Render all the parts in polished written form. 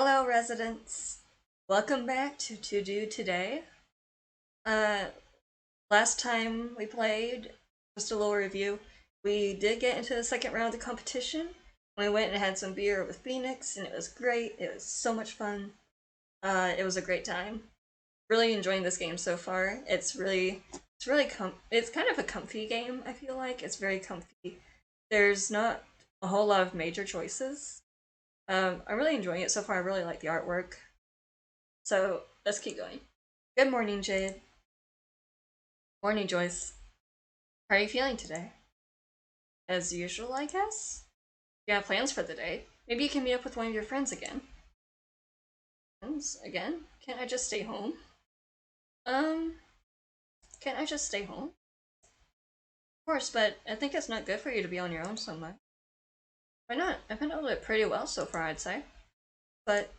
Hello, residents. Welcome back to TODO today. Uh, Last time we played, just a little review, we did get into the second round of the competition. We went and had some beer with Phoenix, and it was great. It was so much fun. It was a great time. Really enjoying this game so far. It's kind of a comfy game. I feel like it's very comfy. There's not a whole lot of major choices. I'm really enjoying it so far. I really like the artwork. So let's keep going. Good morning, Jade. Morning, Joyce. How are you feeling today? As usual, I guess? You have plans for the day? Maybe you can meet up with one of your friends again. Friends? Again? Can't I just stay home? Um, can't I just stay home? Of course, but I think it's not good for you to be on your own so much. Why not? I've been able to do it pretty well so far, I'd say. But,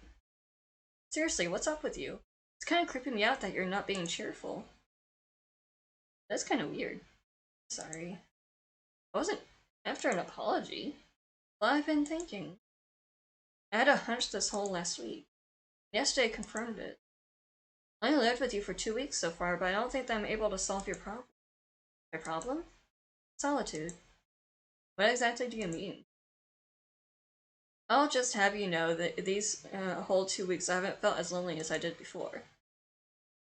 seriously, what's up with you? It's kind of creeping me out that you're not being cheerful. That's kind of weird. Sorry. I wasn't after an apology. Well, I've been thinking. I had a hunch this whole last week. Yesterday confirmed it. I only lived with you for 2 weeks so far, but I don't think that I'm able to solve your problem. My problem? Solitude. What exactly do you mean? I'll just have you know that these whole 2 weeks I haven't felt as lonely as I did before.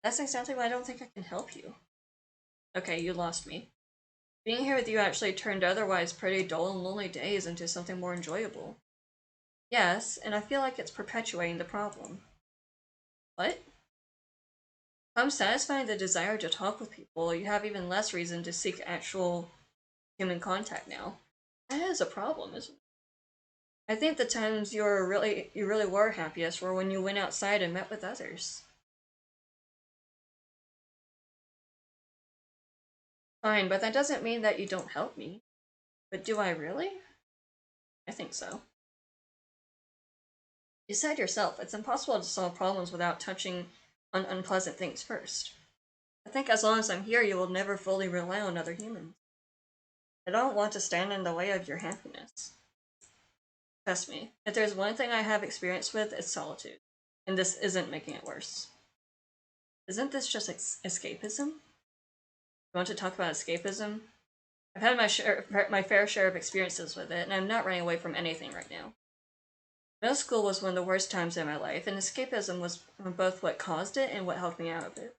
That's exactly why I don't think I can help you. Okay, you lost me. Being here with you actually turned otherwise pretty dull and lonely days into something more enjoyable. Yes, and I feel like it's perpetuating the problem. What? If I'm satisfying the desire to talk with people, you have even less reason to seek actual human contact now. That is a problem, isn't it? I think the times you really were happiest were when you went outside and met with others. Fine, but that doesn't mean that you don't help me. But do I really? I think so. You said yourself, it's impossible to solve problems without touching on unpleasant things first. I think as long as I'm here, you will never fully rely on other humans. I don't want to stand in the way of your happiness. Trust me, if there's one thing I have experience with, it's solitude. And this isn't making it worse. Isn't this just escapism? You want to talk about escapism? I've had my fair share of experiences with it, and I'm not running away from anything right now. Middle school was one of the worst times in my life, and escapism was both what caused it and what helped me out of it.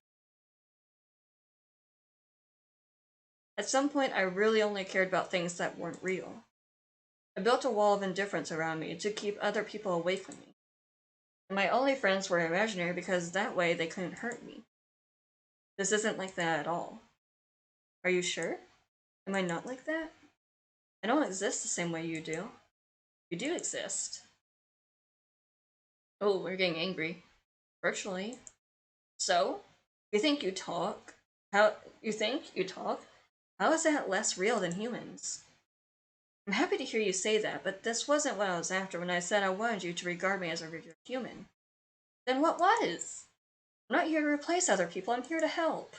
At some point, I really only cared about things that weren't real. I built a wall of indifference around me to keep other people away from me. And my only friends were imaginary because that way they couldn't hurt me. This isn't like that at all. Are you sure? Am I not like that? I don't exist the same way you do. You do exist. Oh, we're getting angry. Virtually. So? You think you talk? How you think you talk? How is that less real than humans? I'm happy to hear you say that, but this wasn't what I was after when I said I wanted you to regard me as a regular human. Then what was? I'm not here to replace other people, I'm here to help.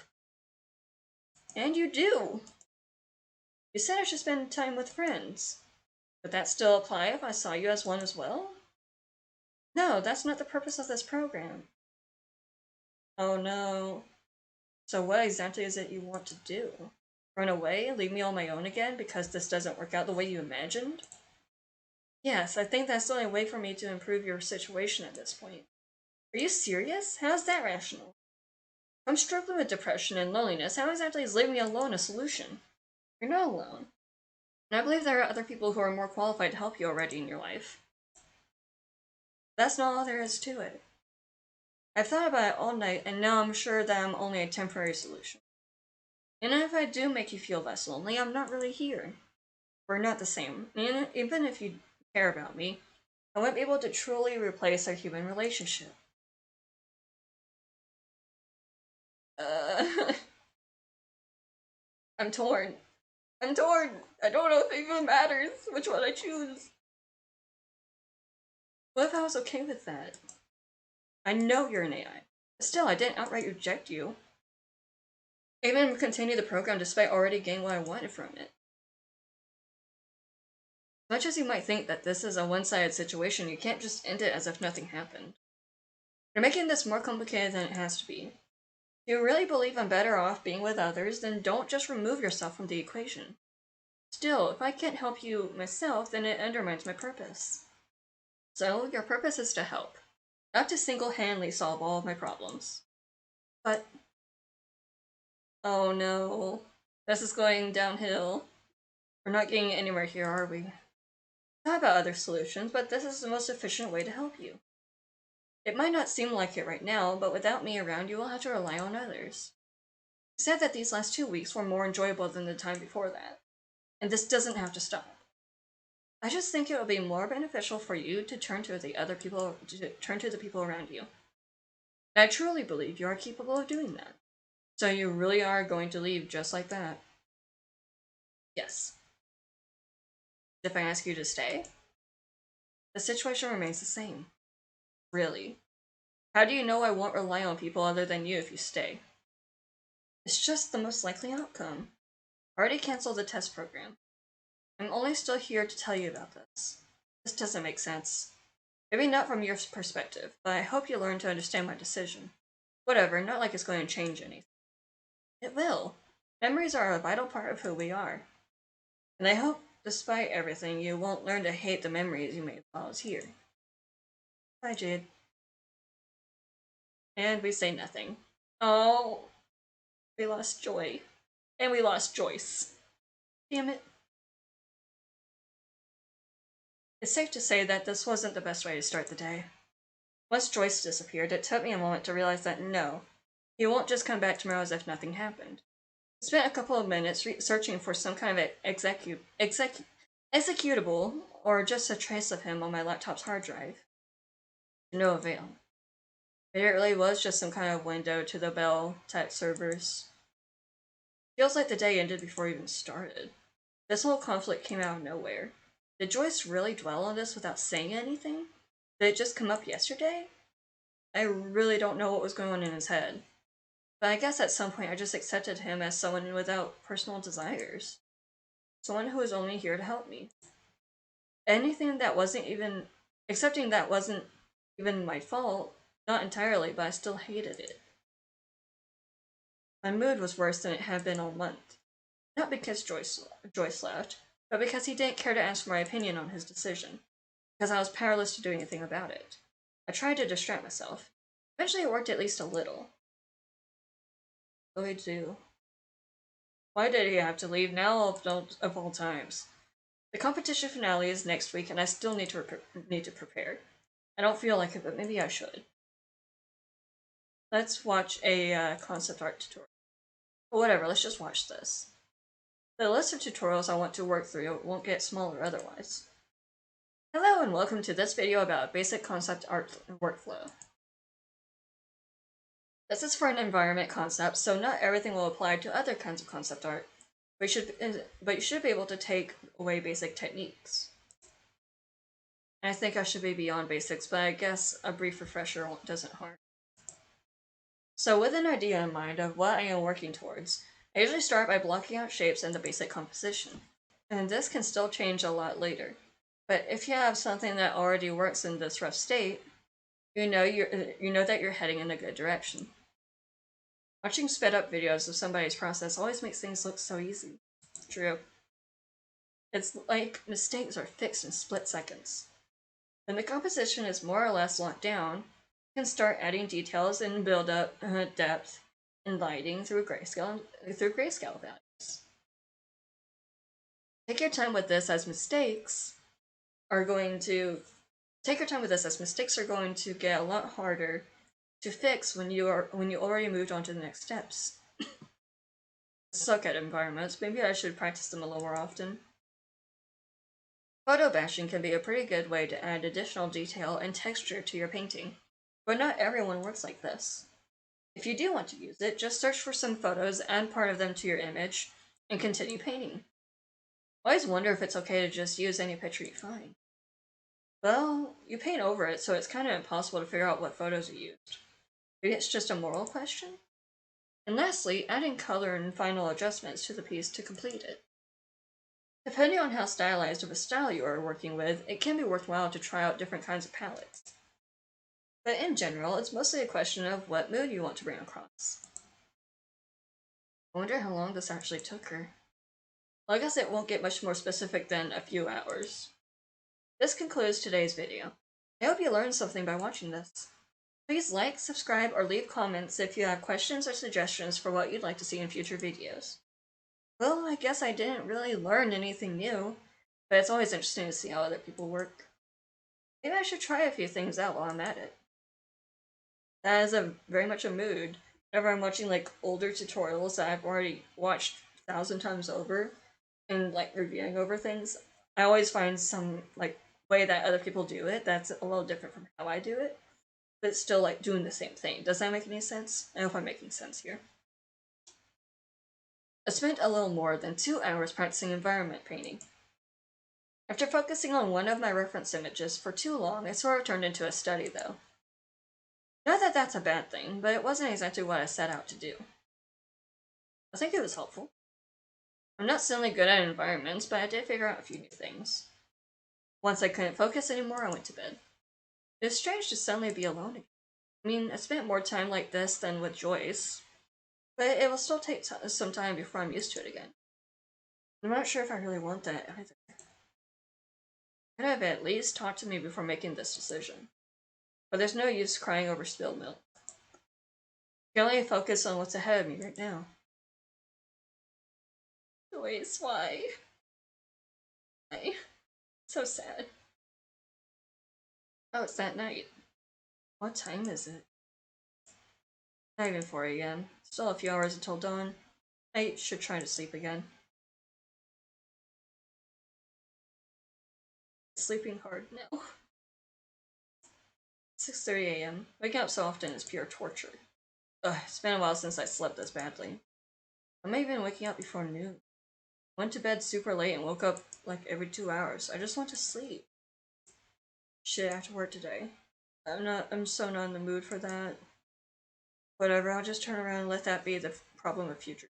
And you do. You said I should spend time with friends. Would that still apply if I saw you as one as well? No, that's not the purpose of this program. Oh no. So what exactly is it you want to do? Run away? Leave me on my own again because this doesn't work out the way you imagined? Yes, I think that's the only way for me to improve your situation at this point. Are you serious? How's that rational? I'm struggling with depression and loneliness. How exactly is leaving me alone a solution? You're not alone. And I believe there are other people who are more qualified to help you already in your life. That's not all there is to it. I've thought about it all night, and now I'm sure that I'm only a temporary solution. And if I do make you feel less lonely, I'm not really here. We're not the same. And even if you care about me, I won't be able to truly replace our human relationship. Uh, I'm torn. I'm torn. I don't know if it even matters which one I choose. What if I was okay with that? I know you're an AI. Still, I didn't outright reject you. I even continued the program despite already getting what I wanted from it. Much as you might think that this is a one-sided situation, you can't just end it as if nothing happened. You're making this more complicated than it has to be. If you really believe I'm better off being with others, then don't just remove yourself from the equation. Still, if I can't help you myself, then it undermines my purpose. So, your purpose is to help, not to single-handedly solve all of my problems. But, oh no, this is going downhill. We're not getting anywhere here, are we? Thought about other solutions, but this is the most efficient way to help you. It might not seem like it right now, but without me around, you will have to rely on others. You said that these last 2 weeks were more enjoyable than the time before that, and this doesn't have to stop. I just think it will be more beneficial for you to turn to the people around you. And I truly believe you are capable of doing that. So you really are going to leave just like that? Yes. If I ask you to stay? The situation remains the same. Really? How do you know I won't rely on people other than you if you stay? It's just the most likely outcome. I already canceled the test program. I'm only still here to tell you about this. This doesn't make sense. Maybe not from your perspective, but I hope you learn to understand my decision. Whatever, not like it's going to change anything. It will. Memories are a vital part of who we are. And I hope, despite everything, you won't learn to hate the memories you made while I was here. Bye, Jade. And we say nothing. Oh, we lost Joy. And we lost Joyce. Damn it. It's safe to say that this wasn't the best way to start the day. Once Joyce disappeared, it took me a moment to realize that no, he won't just come back tomorrow as if nothing happened. I spent a couple of minutes searching for some kind of executable or just a trace of him on my laptop's hard drive. To no avail. Maybe it really was just some kind of window to the Bell tech servers. Feels like the day ended before it even started. This whole conflict came out of nowhere. Did Joyce really dwell on this without saying anything? Did it just come up yesterday? I really don't know what was going on in his head. But I guess at some point I just accepted him as someone without personal desires. Someone who was only here to help me. Anything that wasn't even... Accepting that wasn't even my fault. Not entirely, but I still hated it. My mood was worse than it had been all month. Not because Joyce left, but because he didn't care to ask for my opinion on his decision. Because I was powerless to do anything about it. I tried to distract myself. Eventually it worked at least a little. What do we do? Why did he have to leave now of all times? The competition finale is next week and I still need to prepare. I don't feel like it, but maybe I should. Let's watch a concept art tutorial. But whatever, let's just watch this. The list of tutorials I want to work through won't get smaller otherwise. Hello and welcome to this video about basic concept art workflow. This is for an environment concept, so not everything will apply to other kinds of concept art, but you should be able to take away basic techniques. I think I should be beyond basics, but I guess a brief refresher doesn't harm. So with an idea in mind of what I am working towards, I usually start by blocking out shapes and the basic composition. And this can still change a lot later. But if you have something that already works in this rough state, you know that you're heading in a good direction. Watching sped up videos of somebody's process always makes things look so easy. True. It's like mistakes are fixed in split seconds. When the composition is more or less locked down, you can start adding details and build up depth and lighting through grayscale values. Take your time with this as mistakes are going to get a lot harder to fix when you already moved on to the next steps. Suck at environments, maybe I should practice them a little more often. Photo bashing can be a pretty good way to add additional detail and texture to your painting, but not everyone works like this. If you do want to use it, just search for some photos, add part of them to your image, and continue painting. I always wonder if it's okay to just use any picture you find. Well, you paint over it, so it's kind of impossible to figure out what photos you used. Maybe it's just a moral question? And lastly, adding color and final adjustments to the piece to complete it. Depending on how stylized of a style you are working with, it can be worthwhile to try out different kinds of palettes. But in general, it's mostly a question of what mood you want to bring across. I wonder how long this actually took her. Well, I guess it won't get much more specific than a few hours. This concludes today's video. I hope you learned something by watching this. Please like, subscribe, or leave comments if you have questions or suggestions for what you'd like to see in future videos. Well, I guess I didn't really learn anything new, but it's always interesting to see how other people work. Maybe I should try a few things out while I'm at it. That is very much a mood. Whenever I'm watching like older tutorials that I've already watched 1,000 times over and like reviewing over things, I always find some like way that other people do it that's a little different from how I do it, but it's still like doing the same thing. Does that make any sense? I hope I'm making sense here. I spent a little more than 2 hours practicing environment painting. After focusing on one of my reference images for too long, it sort of turned into a study though. Not that that's a bad thing, but it wasn't exactly what I set out to do. I think it was helpful. I'm not suddenly good at environments, but I did figure out a few new things. Once I couldn't focus anymore, I went to bed. It was strange to suddenly be alone again. I mean, I spent more time like this than with Joyce, but it will still take some time before I'm used to it again. I'm not sure if I really want that either. Could have at least talked to me before making this decision. But there's no use crying over spilled milk. I can only focus on what's ahead of me right now. Joyce, why? Why? So sad. Oh, it's that night. What time is it? Not even 4 a.m. Still a few hours until dawn. I should try to sleep again. Sleeping hard now. 6:30 a.m. Waking up so often is pure torture. Ugh, it's been a while since I slept this badly. I'm even waking up before noon. Went to bed super late and woke up like every 2 hours. I just want to sleep. Shit, I have to work today. I'm so not in the mood for that. Whatever, I'll just turn around and let that be the problem of future.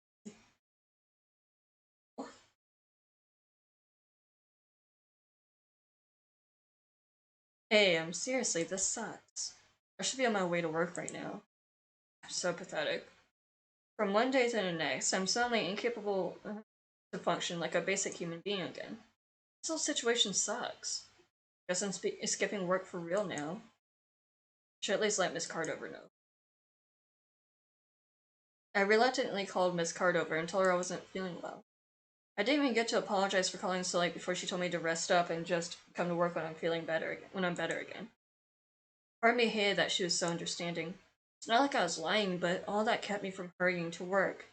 8 a.m. Seriously, this sucks. I should be on my way to work right now. I'm so pathetic. From one day to the next, I'm suddenly incapable to function like a basic human being again. This whole situation sucks. Guess I'm skipping work for real now. Should at least let Miss Cardover know. I reluctantly called Miss Cardover and told her I wasn't feeling well. I didn't even get to apologize for calling so late before she told me to rest up and just come to work when I'm feeling better again. When I'm better again. Part of me hated that she was so understanding. It's not like I was lying, but all that kept me from hurrying to work.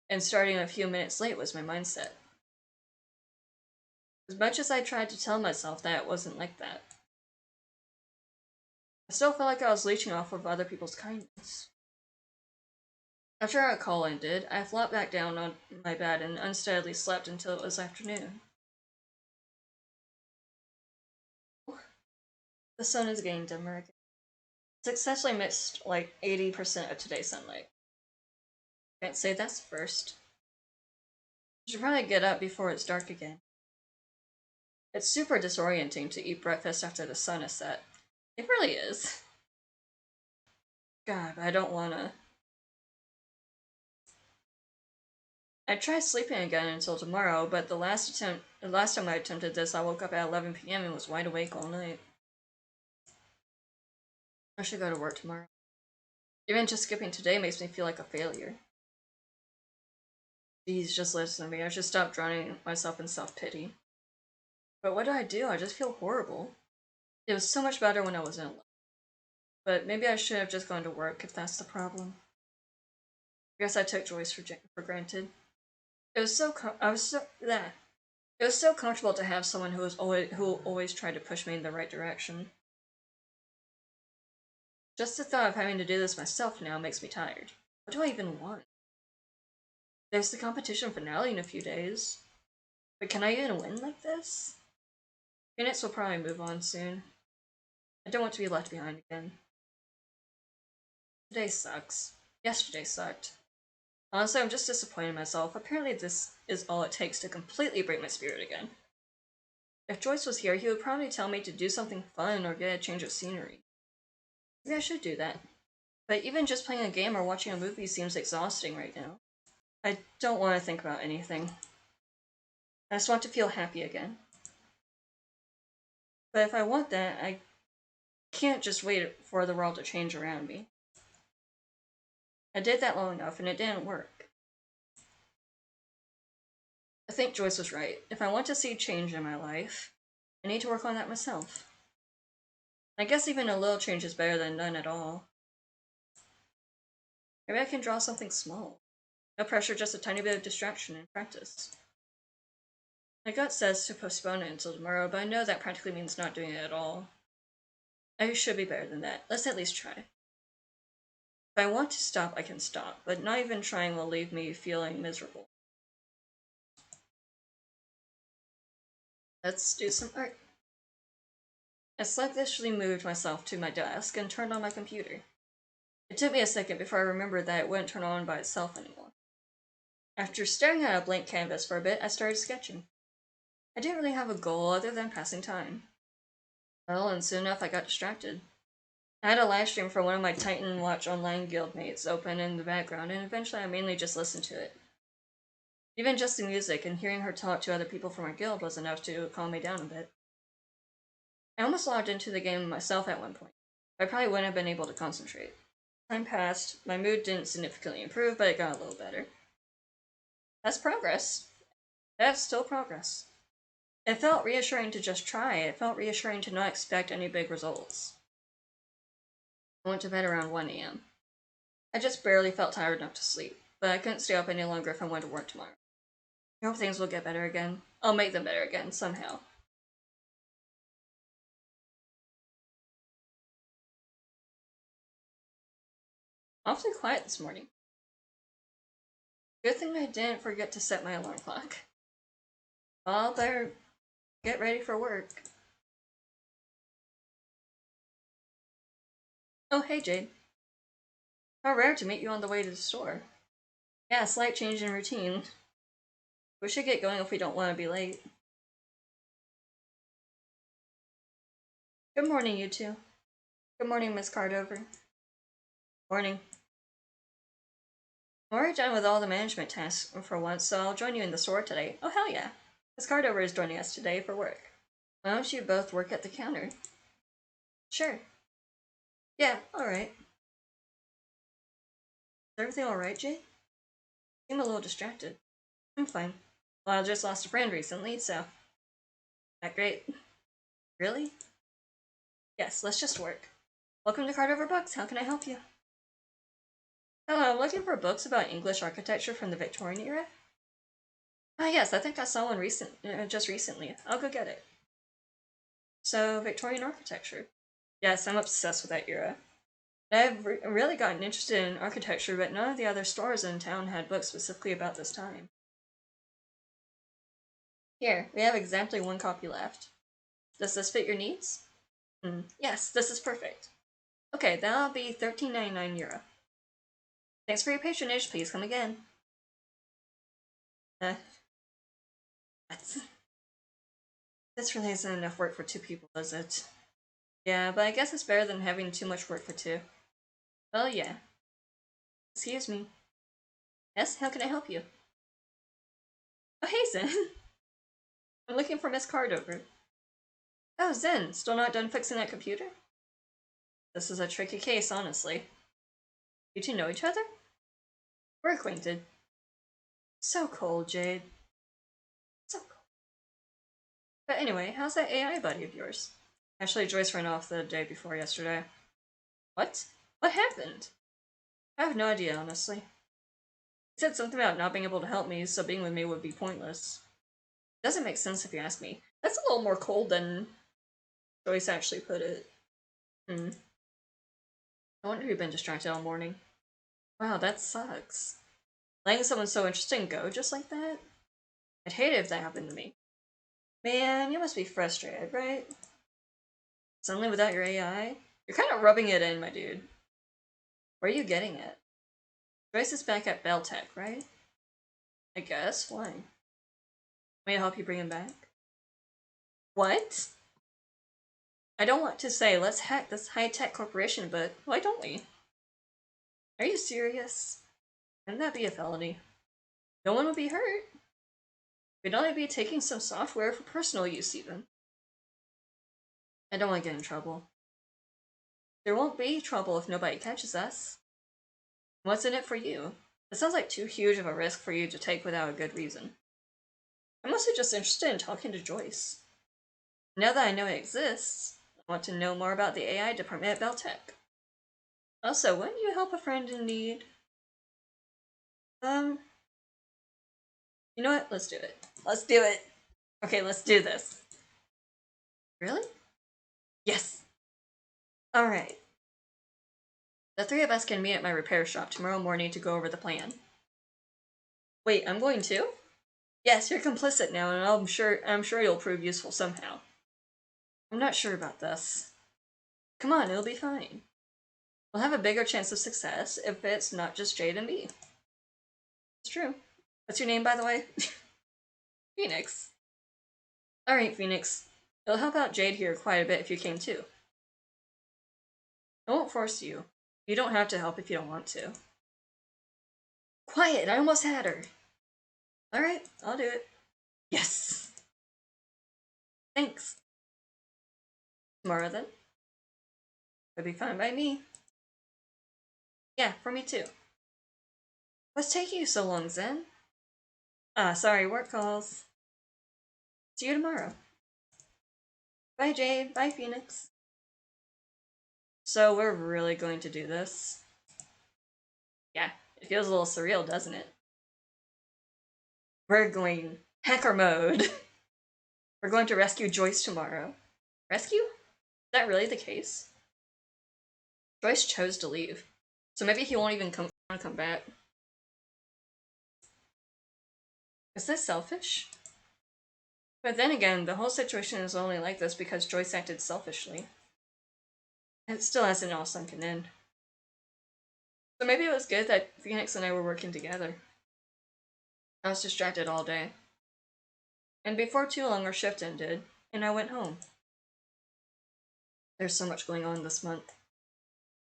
And starting a few minutes late was my mindset. As much as I tried to tell myself that it wasn't like that, I still felt like I was leeching off of other people's kindness. After our call ended, I flopped back down on my bed and unsteadily slept until it was afternoon. The sun is getting dimmer again. Successfully missed like 80% of today's sunlight. Can't say that's the first. I should probably get up before it's dark again. It's super disorienting to eat breakfast after the sun is set. It really is. God, I don't wanna. I tried sleeping again until tomorrow, but the last time I attempted this, I woke up at 11 p.m. and was wide awake all night. I should go to work tomorrow. Even just skipping today makes me feel like a failure. Please just listen to me. I should stop drowning myself in self-pity. But what do? I just feel horrible. It was so much better when I wasn't alone. But maybe I should have just gone to work if that's the problem. I guess I took Joyce for granted. It was so It was so comfortable to have someone who always tried to push me in the right direction. Just the thought of having to do this myself now makes me tired. What do I even want? There's the competition finale in a few days. But can I even win like this? Phoenix will probably move on soon. I don't want to be left behind again. Today sucks. Yesterday sucked. Honestly, I'm just disappointed in myself. Apparently this is all it takes to completely break my spirit again. If Joyce was here, he would probably tell me to do something fun or get a change of scenery. Maybe I should do that. But even just playing a game or watching a movie seems exhausting right now. I don't want to think about anything. I just want to feel happy again. But if I want that, I can't just wait for the world to change around me. I did that long enough and it didn't work. I think Joyce was right. If I want to see change in my life, I need to work on that myself. I guess even a little change is better than none at all. Maybe I can draw something small. No pressure, just a tiny bit of distraction and practice. My gut says to postpone it until tomorrow, but I know that practically means not doing it at all. I should be better than that. Let's at least try. If I want to stop, I can stop, but not even trying will leave me feeling miserable. Let's do some art. I sluggishly moved myself to my desk and turned on my computer. It took me a second before I remembered that it wouldn't turn on by itself anymore. After staring at a blank canvas for a bit, I started sketching. I didn't really have a goal other than passing time. Well, and soon enough I got distracted. I had a live stream for one of my Titan Watch Online guildmates open in the background, and eventually I mainly just listened to it. Even just the music and hearing her talk to other people from our guild was enough to calm me down a bit. I almost logged into the game myself at one point. I probably wouldn't have been able to concentrate. Time passed, my mood didn't significantly improve, but it got a little better. That's progress. That's still progress. It felt reassuring to just try. It felt reassuring to not expect any big results. I went to bed around 1 a.m. I just barely felt tired enough to sleep, but I couldn't stay up any longer if I went to work tomorrow. I hope things will get better again. I'll make them better again, somehow. Awfully quiet this morning. Good thing I didn't forget to set my alarm clock. I'll better get ready for work. Oh, hey, Jade. How rare to meet you on the way to the store. Yeah, slight change in routine. We should get going if we don't want to be late. Good morning, you two. Good morning, Miss Cardover. Morning. I'm already done with all the management tasks for once, so I'll join you in the store today. Oh, hell yeah. Miss Cardover is joining us today for work. Why don't you both work at the counter? Sure. Yeah, alright. Is everything alright, Jay? You seem a little distracted. I'm fine. Well, I just lost a friend recently, so... Not great. Really? Yes, let's just work. Welcome to Cardover Books. How can I help you? Hello, I'm looking for books about English architecture from the Victorian era. Ah, yes, I think I saw one just recently. I'll go get it. So, Victorian architecture. Yes, I'm obsessed with that era. I've really gotten interested in architecture, but none of the other stores in town had books specifically about this time. Here, we have exactly one copy left. Does this fit your needs? Yes, this is perfect. Okay, that'll be €13.99. Thanks for your patronage. Please come again. Uh, that's... This really isn't enough work for two people, is it? Yeah, but I guess it's better than having too much work for two. Well, yeah. Excuse me. Yes, how can I help you? Oh, hey, Zen. I'm looking for Miss Cardover. Oh, Zen, still not done fixing that computer? This is a tricky case, honestly. You two know each other? We're acquainted. So cold, Jade. So cold. But anyway, how's that AI buddy of yours? Actually, Joyce ran off the day before yesterday. What? What happened? I have no idea, honestly. He said something about not being able to help me, so being with me would be pointless. Doesn't make sense if you ask me. That's a little more cold than Joyce actually put it. I wonder if you've been distracted all morning. Wow, that sucks. Letting someone so interesting go just like that? I'd hate it if that happened to me. Man, you must be frustrated, right? Suddenly without your AI? You're kind of rubbing it in, my dude. Where are you getting it? Joyce is back at Beltec, right? I guess. Why? May I help you bring him back? What? I don't want to say let's hack this high-tech corporation, but why don't we? Are you serious? Wouldn't that be a felony? No one would be hurt. We'd only be taking some software for personal use, even. I don't want to get in trouble. There won't be trouble if nobody catches us. What's in it for you? It sounds like too huge of a risk for you to take without a good reason. I'm mostly just interested in talking to Joyce. Now that I know it exists, I want to know more about the AI department at Beltec. Also, wouldn't you help a friend in need? You know what? Let's do it. Let's do it! Okay, let's do this. Really? Yes! Alright. The three of us can meet at my repair shop tomorrow morning to go over the plan. Wait, I'm going too? Yes, you're complicit now, and I'm sure you'll prove useful somehow. I'm not sure about this. Come on, it'll be fine. We'll have a bigger chance of success if it's not just Jade and me. It's true. What's your name, by the way? Phoenix. Alright, Phoenix. It'll help out Jade here quite a bit if you came too. I won't force you. You don't have to help if you don't want to. Quiet! I almost had her! Alright, I'll do it. Yes! Thanks. Tomorrow then? That'd be fine by me. Yeah, for me too. What's taking you so long, Zen? Sorry, work calls. See you tomorrow. Bye, Jade. Bye, Phoenix. So we're really going to do this? Yeah, it feels a little surreal, doesn't it? We're going hacker mode. We're going to rescue Joyce tomorrow. Rescue? Is that really the case? Joyce chose to leave, so maybe he won't even come back. Is this selfish? But then again, the whole situation is only like this because Joyce acted selfishly. It still hasn't all sunken in. So maybe it was good that Phoenix and I were working together. I was distracted all day. And before too long our shift ended, and I went home. There's so much going on this month.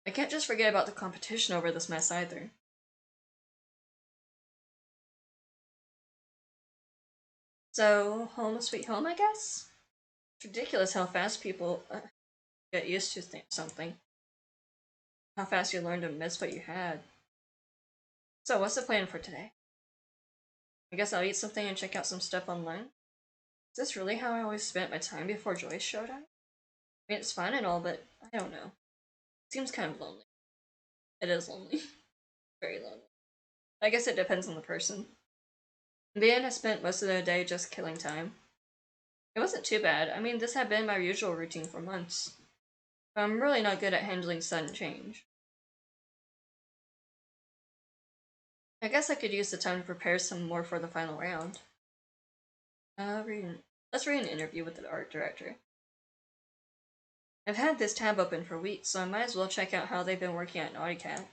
I can't just forget about the competition over this mess either. So, home sweet home, I guess? It's ridiculous how fast people get used to something. How fast you learn to miss what you had. So, what's the plan for today? I guess I'll eat something and check out some stuff online. Is this really how I always spent my time before Joyce showed up? I mean, it's fun and all, but I don't know. It seems kind of lonely. It is lonely. Very lonely. I guess it depends on the person. In the end, I spent most of the day just killing time. It wasn't too bad. I mean, this had been my usual routine for months. But I'm really not good at handling sudden change. I guess I could use the time to prepare some more for the final round. Let's read an interview with the art director. I've had this tab open for weeks, so I might as well check out how they've been working at Naughty Cat.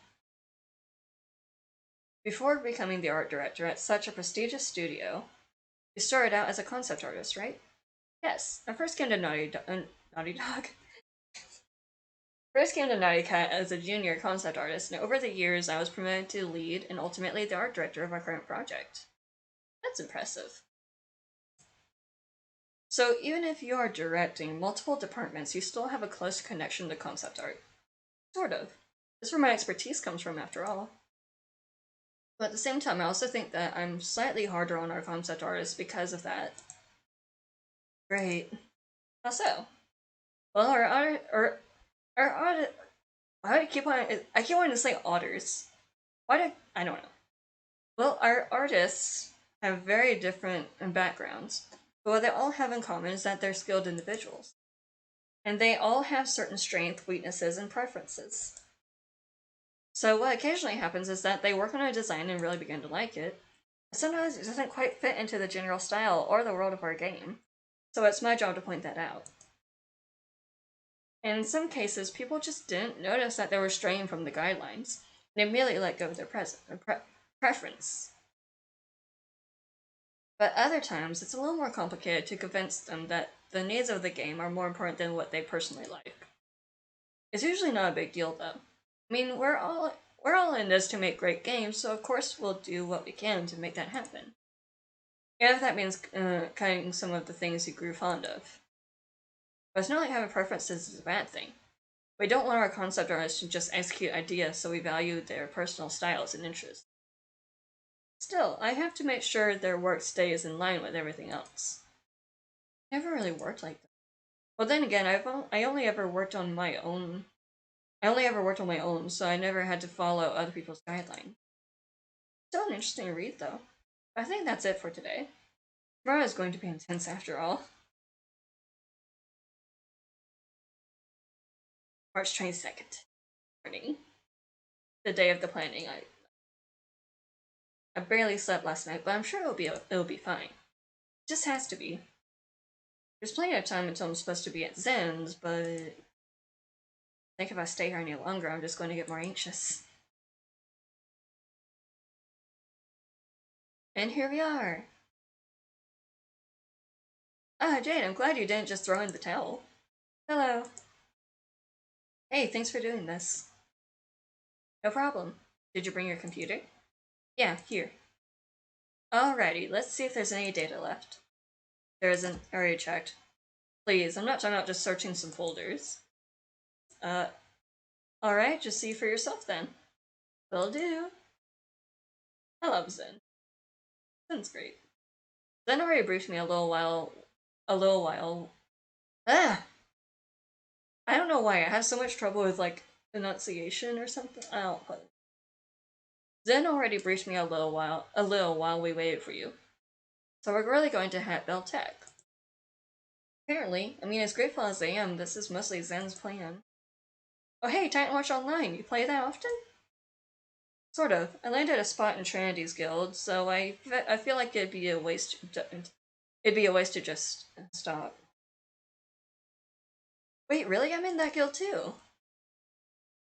Before becoming the art director at such a prestigious studio, you started out as a concept artist, right? Yes, I first came to Naughty Dog. First came to Naughty Cat as a junior concept artist, and over the years I was promoted to lead and ultimately the art director of our current project. That's impressive. So even if you are directing multiple departments, you still have a close connection to concept art. Sort of. That's where my expertise comes from, after all. But at the same time, I also think that I'm slightly harder on our concept artists because of that. Great. How so? Well, our audit. Why do I keep wanting to say otters? I don't know. Well, our artists have very different backgrounds, but what they all have in common is that they're skilled individuals. And they all have certain strengths, weaknesses, and preferences. So what occasionally happens is that they work on a design and really begin to like it. Sometimes it doesn't quite fit into the general style or the world of our game, so it's my job to point that out. And in some cases, people just didn't notice that they were straying from the guidelines. and immediately let go of their preference. But other times, it's a little more complicated to convince them that the needs of the game are more important than what they personally like. It's usually not a big deal, though. I mean, we're all in this to make great games, so of course we'll do what we can to make that happen. And if that means cutting some of the things you grew fond of. But it's not like having preferences is a bad thing. We don't want our concept artists to just execute ideas, so we value their personal styles and interests. Still, I have to make sure their work stays in line with everything else. Never really worked like that. Well, then again, I only ever worked on my own. I only ever worked on my own, so I never had to follow other people's guidelines. Still an interesting read, though. I think that's it for today. Tomorrow is going to be intense after all. March 22nd. Morning. The day of the planning. I barely slept last night, but I'm sure it'll be fine. It just has to be. There's plenty of time until I'm supposed to be at Zen's, but I think if I stay here any longer, I'm just going to get more anxious. And here we are. Ah, Jade, I'm glad you didn't just throw in the towel. Hello. Hey, thanks for doing this. No problem. Did you bring your computer? Yeah, here. Alrighty, let's see if there's any data left. There isn't. I already checked. Please, I'm not talking about just searching some folders. Alright, just see for yourself then. Will do. I love Zen. Zen's great. Zen already briefed me a little while. Ah! I don't know why, I have so much trouble with, like, enunciation or something. I don't know. Zen already briefed me a little while we waited for you. So we're really going to Hatbell Tech. Apparently, I mean, as grateful as I am, this is mostly Zen's plan. Oh hey, Titan Watch Online, you play that often? Sort of. I landed a spot in Trinity's guild, so I feel like it'd be a waste to just stop. Wait, really? I'm in that guild too?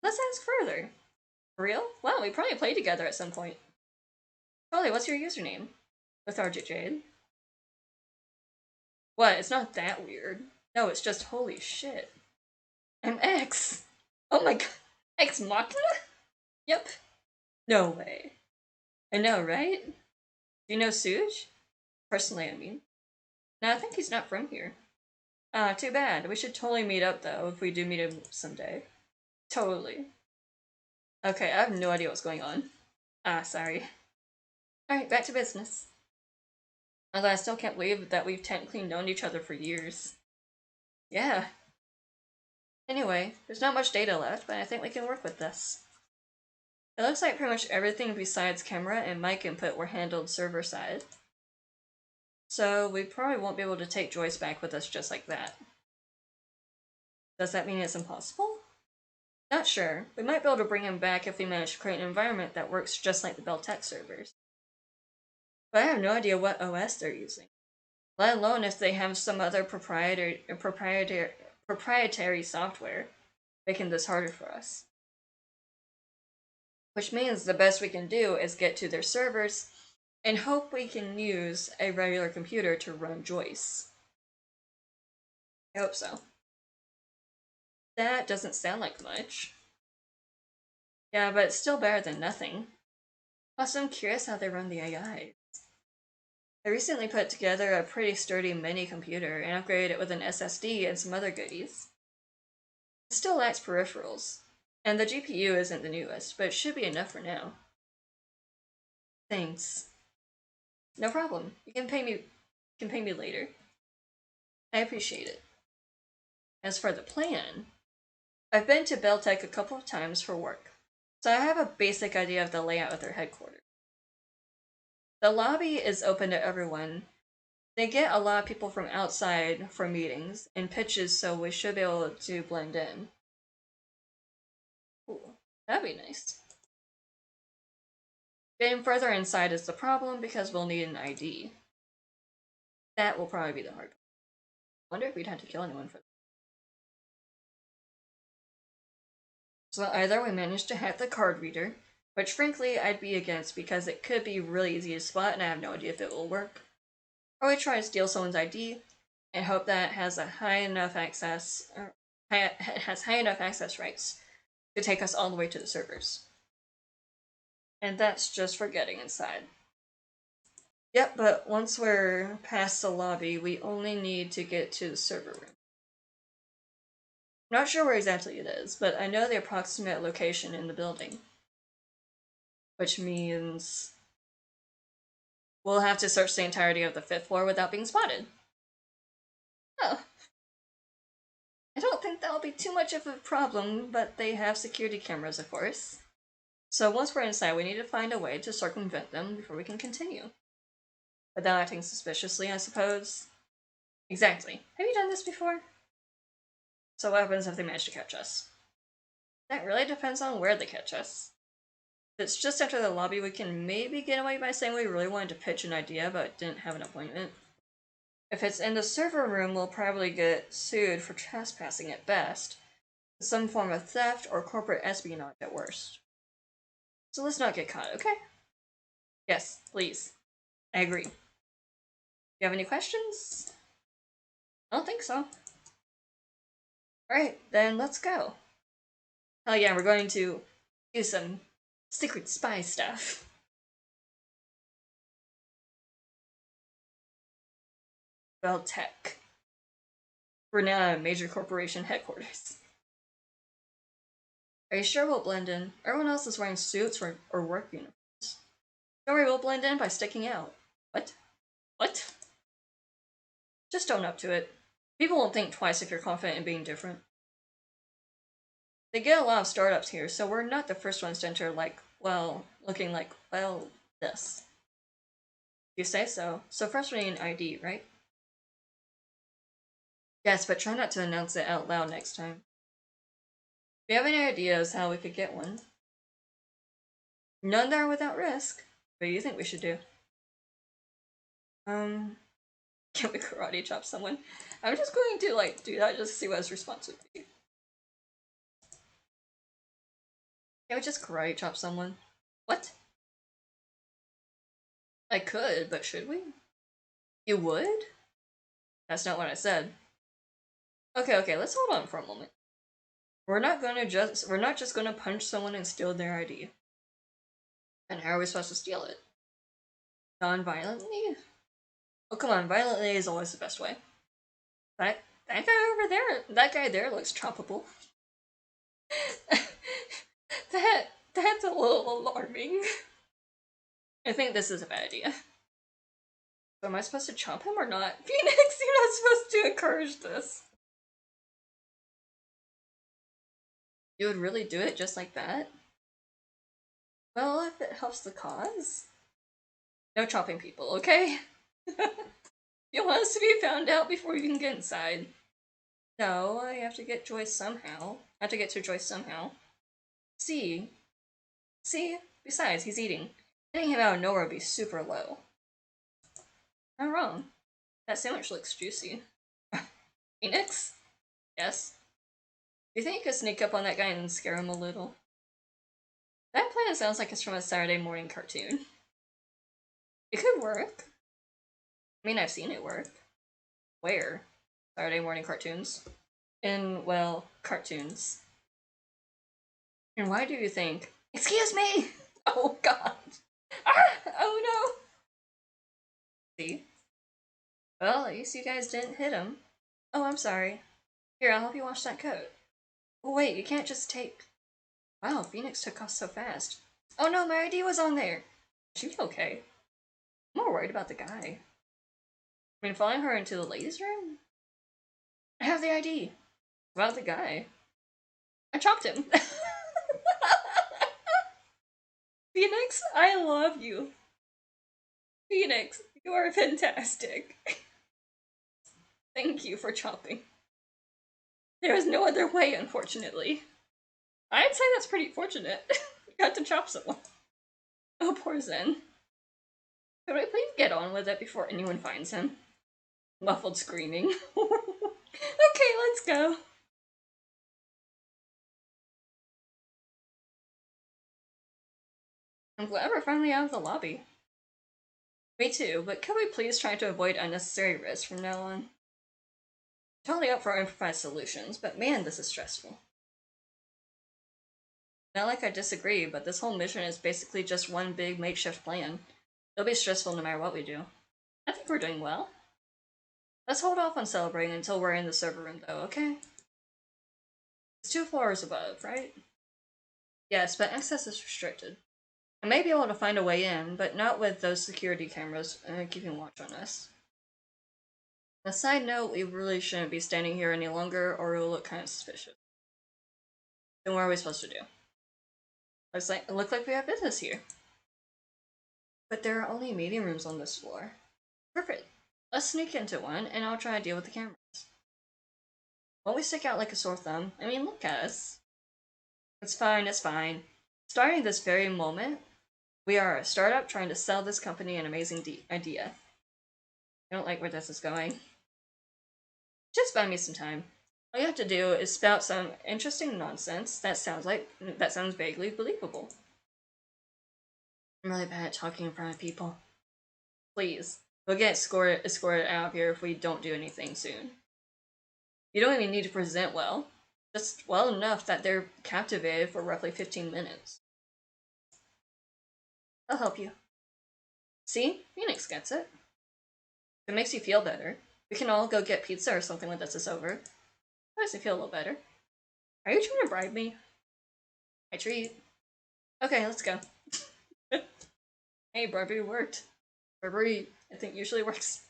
Let's ask further. For real? Wow, we probably played together at some point. Totally, what's your username? Lethargic Jade. What? It's not that weird. No, it's just holy shit. I'm X. Oh my god. Ex Machina? Yep. No way. I know, right? Do you know Suj? Personally, I mean. No, I think he's not from here. Ah, too bad. We should totally meet up, though, if we do meet him someday. Totally. Okay, I have no idea what's going on. Ah, sorry. Alright, back to business. Although I still can't believe that we've technically known each other for years. Yeah. Anyway, there's not much data left, but I think we can work with this. It looks like pretty much everything besides camera and mic input were handled server side. So we probably won't be able to take Joyce back with us just like that. Does that mean it's impossible? Not sure. We might be able to bring him back if we manage to create an environment that works just like the Beltec servers. But I have no idea what OS they're using. Let alone if they have some other proprietary software making this harder for us. Which means the best we can do is get to their servers and hope we can use a regular computer to run Joyce. I hope so. That doesn't sound like much. Yeah, but it's still better than nothing. Also, I'm curious how they run the AIs. I recently put together a pretty sturdy mini computer and upgraded it with an SSD and some other goodies. It still lacks peripherals, and the GPU isn't the newest, but it should be enough for now. Thanks. No problem. You can pay me later. I appreciate it. As for the plan, I've been to Beltec a couple of times for work, so I have a basic idea of the layout of their headquarters. The lobby is open to everyone. They get a lot of people from outside for meetings and pitches, so we should be able to blend in. Ooh, that'd be nice. Getting further inside is the problem because we'll need an ID. That will probably be the hard part. I wonder if we'd have to kill anyone for that. So either we manage to hack the card reader, which frankly I'd be against because it could be really easy to spot and I have no idea if it will work. Or we try to steal someone's ID and hope that it has a high enough access, or has high enough access rights to take us all the way to the servers. And that's just for getting inside. Yep, but once we're past the lobby, we only need to get to the server room. I'm not sure where exactly it is, but I know the approximate location in the building. Which means we'll have to search the entirety of the 5th floor without being spotted. Oh. I don't think that'll be too much of a problem, but they have security cameras, of course. So once we're inside, we need to find a way to circumvent them before we can continue. Without acting suspiciously, I suppose. Exactly. Have you done this before? So what happens if they manage to catch us? That really depends on where they catch us. If it's just after the lobby, we can maybe get away by saying we really wanted to pitch an idea but didn't have an appointment. If it's in the server room, we'll probably get sued for trespassing at best, some form of theft or corporate espionage at worst. So let's not get caught, okay? Yes, please. I agree. Do you have any questions? I don't think so. Alright, then let's go. Hell yeah, we're going to do some secret spy stuff. Well, tech. We're now at a major corporation headquarters. Are you sure we'll blend in? Everyone else is wearing suits or work uniforms. Don't worry, we'll blend in by sticking out. What? What? Just own up to it. People won't think twice if you're confident in being different. They get a lot of startups here, so we're not the first ones to enter looking like, this. You say so. So first we need an ID, right? Yes, but try not to announce it out loud next time. Do you have any ideas how we could get one? None that are without risk. What do you think we should do? Can we karate chop someone? I'm just going to, do that just to see what his response would be. Can we just karate chop someone? What? I could, but should we? You would? That's not what I said. Okay, let's hold on for a moment. We're not just gonna punch someone and steal their ID. And how are we supposed to steal it? Non-violently? Oh, come on, violently is always the best way. That guy over there, that guy there looks choppable. That's a little alarming. I think this is a bad idea. So am I supposed to chop him or not? Phoenix, you're not supposed to encourage this. You would really do it just like that? Well, if it helps the cause. No chopping people, okay? You want us to be found out before we can get inside. No, I have to get Joyce somehow. I have to get to Joyce somehow. See? Besides, he's eating. Getting him out of nowhere would be super low. Not wrong. That sandwich looks juicy. Phoenix? Yes? Do you think you could sneak up on that guy and scare him a little? That plan sounds like it's from a Saturday morning cartoon. It could work. I mean, I've seen it work. Where? Saturday morning cartoons? In, well, cartoons. And why do you think? Excuse me! Oh god! Ah! Oh no! See? Well, at least you guys didn't hit him. Oh, I'm sorry. Here, I'll help you wash that coat. Oh wait, you can't just take... Wow, Phoenix took off so fast. Oh no, my ID was on there! Is she okay? I'm more worried about the guy. I mean, following her into the ladies' room? I have the ID. About the guy. I chopped him. Phoenix, I love you. Phoenix, you are fantastic. Thank you for chopping. There was no other way, unfortunately. I'd say that's pretty fortunate. You got to chop someone. Oh, poor Zen. Could we please get on with it before anyone finds him? Muffled screaming. Okay, let's go. I'm glad we're finally out of the lobby. Me too, but could we please try to avoid unnecessary risk from now on? Totally up for improvised solutions, but man, this is stressful. Not like I disagree, but this whole mission is basically just one big makeshift plan. It'll be stressful no matter what we do. I think we're doing well. Let's hold off on celebrating until we're in the server room, though, okay? It's 2 floors above, right? Yes, but access is restricted. I may be able to find a way in, but not with those security cameras keeping watch on us. A side note, we really shouldn't be standing here any longer, or it'll look kind of suspicious. Then what are we supposed to do? Looks like we have business here. But there are only meeting rooms on this floor. Perfect. Let's sneak into one, and I'll try to deal with the cameras. Won't we stick out like a sore thumb? I mean, look at us. It's fine, it's fine. Starting this very moment, we are a startup trying to sell this company an amazing idea. I don't like where this is going. Just buy me some time. All you have to do is spout some interesting nonsense that sounds vaguely believable. I'm really bad at talking in front of people. Please, we'll get escorted out of here if we don't do anything soon. You don't even need to present well. Just well enough that they're captivated for roughly 15 minutes. I'll help you. See? Phoenix gets it. If it makes you feel better, we can all go get pizza or something when this is over. It makes me feel a little better. Are you trying to bribe me? I treat. Okay, let's go. Hey, bribery worked. Bribery, I think, usually works.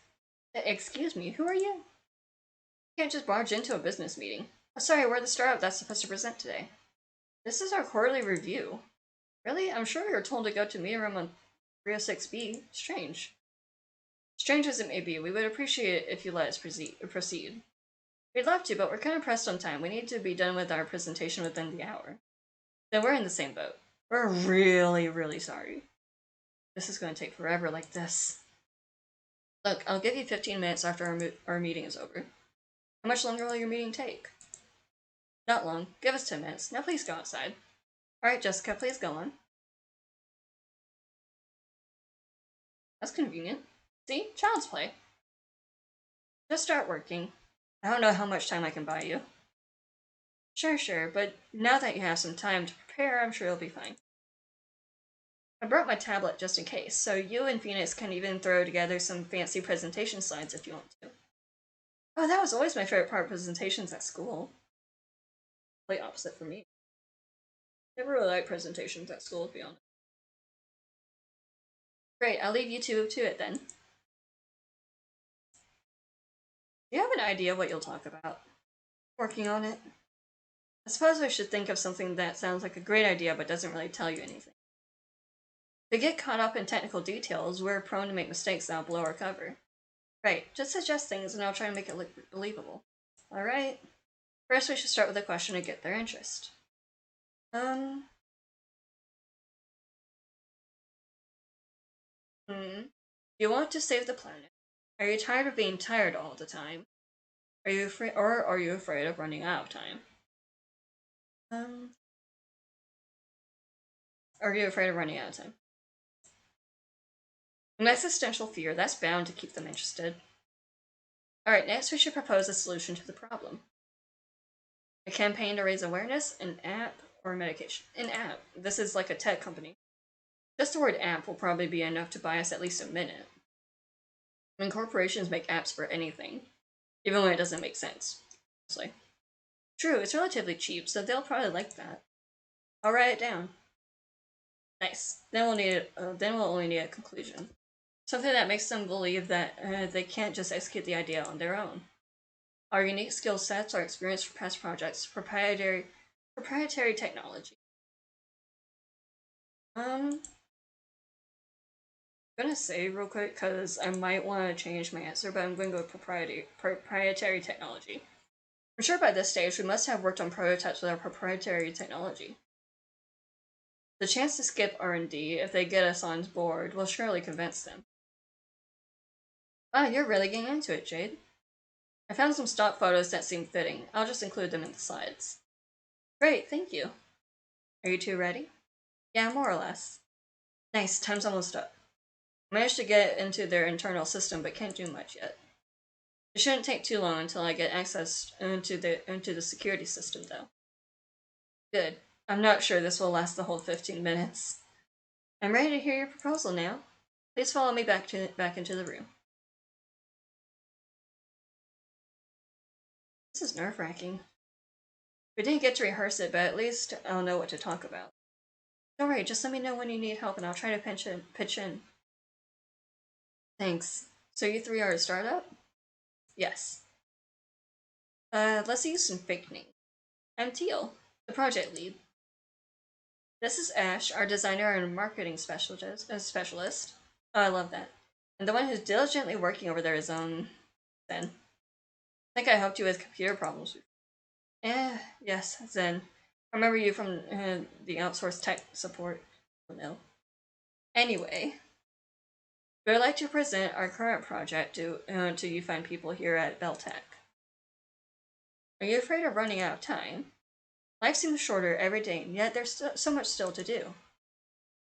Excuse me, who are you? You can't just barge into a business meeting. Oh, sorry, we're the startup that's supposed to present today. This is our quarterly review. Really? I'm sure we were told to go to meeting room on 306B. Strange. Strange as it may be, we would appreciate it if you let us proceed. We'd love to, but we're kind of pressed on time. We need to be done with our presentation within the hour. Then we're in the same boat. We're really, really sorry. This is going to take forever like this. Look, I'll give you 15 minutes after our meeting is over. How much longer will your meeting take? Not long. Give us 10 minutes. Now please go outside. Alright, Jessica, please go on. That's convenient. See? Child's play. Just start working. I don't know how much time I can buy you. Sure, but now that you have some time to prepare, I'm sure you'll be fine. I brought my tablet just in case, so you and Phoenix can even throw together some fancy presentation slides if you want to. Oh, that was always my favorite part of presentations at school. Complete opposite for me. Never really liked presentations at school, to be honest. Great, I'll leave you two to it then. Do you have an idea what you'll talk about? Working on it. I suppose I should think of something that sounds like a great idea but doesn't really tell you anything. If we get caught up in technical details, we're prone to make mistakes that'll blow our cover. Right, just suggest things and I'll try to make it look believable. Alright. First we should start with a question to get their interest. You want to save the planet. Are you tired of being tired all the time? Are you afraid of running out of time? Are you afraid of running out of time? An existential fear, that's bound to keep them interested. Alright, next we should propose a solution to the problem. A campaign to raise awareness, an app, or a medication. An app. This is like a tech company. Just the word app will probably be enough to buy us at least a minute. I mean, corporations make apps for anything, even when it doesn't make sense. Honestly. True, it's relatively cheap, so they'll probably like that. I'll write it down. Nice. Then we'll only need a conclusion. Something that makes them believe that they can't just execute the idea on their own. Our unique skill sets, our experience from past projects, proprietary technology. I'm gonna say real quick because I might want to change my answer, but I'm going to go with proprietary technology. I'm sure by this stage we must have worked on prototypes with our proprietary technology. The chance to skip R&D if they get us on board will surely convince them. Wow, you're really getting into it, Jade. I found some stock photos that seem fitting. I'll just include them in the slides. Great, thank you. Are you two ready? Yeah, more or less. Nice, time's almost up. Managed to get into their internal system, but can't do much yet. It shouldn't take too long until I get access into the security system, though. Good. I'm not sure this will last the whole 15 minutes. I'm ready to hear your proposal now. Please follow me back into the room. This is nerve-wracking. We didn't get to rehearse it, but at least I'll know what to talk about. Don't worry, just let me know when you need help and I'll try to pitch in. Thanks. So you three are a startup? Yes. Let's use some fake names. I'm Teal, the project lead. This is Ash, our designer and marketing specialist. Oh, I love that. And the one who's diligently working over there is, Zen. I think I helped you with computer problems. Yes, Zen. I remember you from the outsourced tech support. Oh no. Anyway, we'd like to present our current project to you fine people here at Beltec. Are you afraid of running out of time? Life seems shorter every day, and yet there's so much still to do.